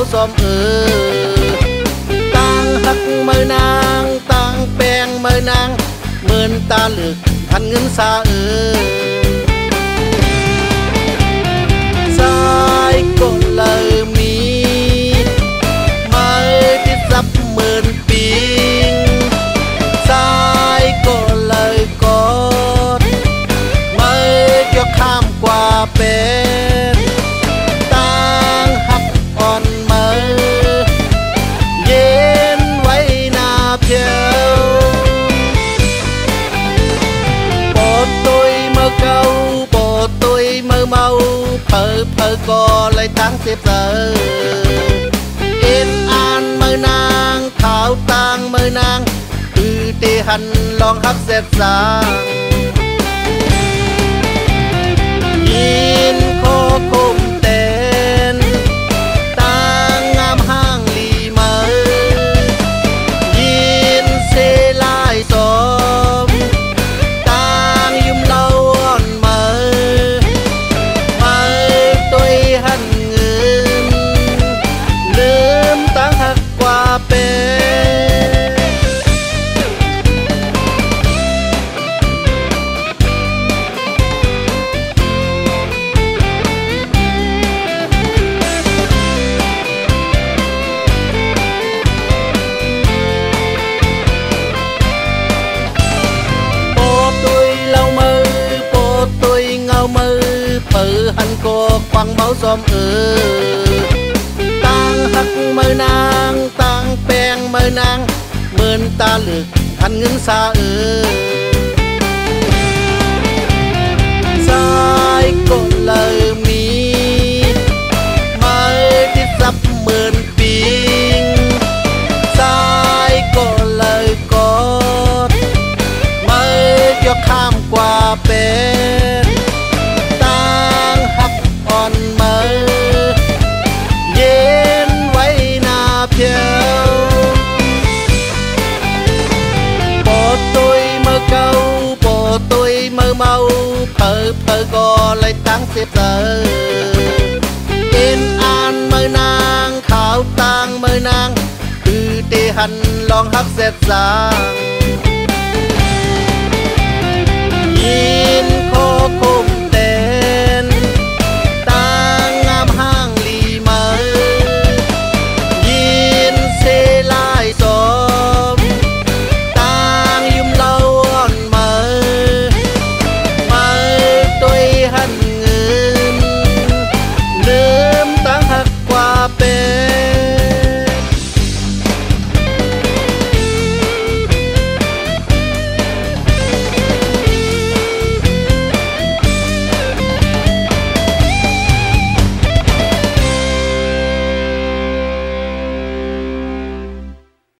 máu xóm tăng hắc mơ nang tăng bèng mơ nang mơn ta lực thành ngân xa sai con lời mi mai tiết dắp mơn ping sai con lời con mai cho kham qua bên tăng hắc on mơ yên vay na phiêu bộ tôi mơ câu bộ tôi mơ mau phơ phơ co lấy tháng xếp giờ yên an mơ nang thảo tang mơ nang từ tê hành lòng hắc xếp giang nhìn khó cùng tên tang ngam hang lì mơ nhìn xe lại xóm tang yum lâu on mơ mơ tôi hẳn ngươn lướm tang hắc qua bên phở hành cô quăng máu xóm tăng hắc mơ nang tăng bèng mơ nang mơn ta lực thành ngân xa sai con lời mi mai tiết dắp mơn ping sai con lời con mai cho kham qua bên on mơ yên vay na phiêu bộ tôi mơ câu bộ tôi mơ mau phơ phơ co lấy tháng xếp giờ yên an mơ nang khảo tang mơ nang từ tê hành lòng hắc xếp giang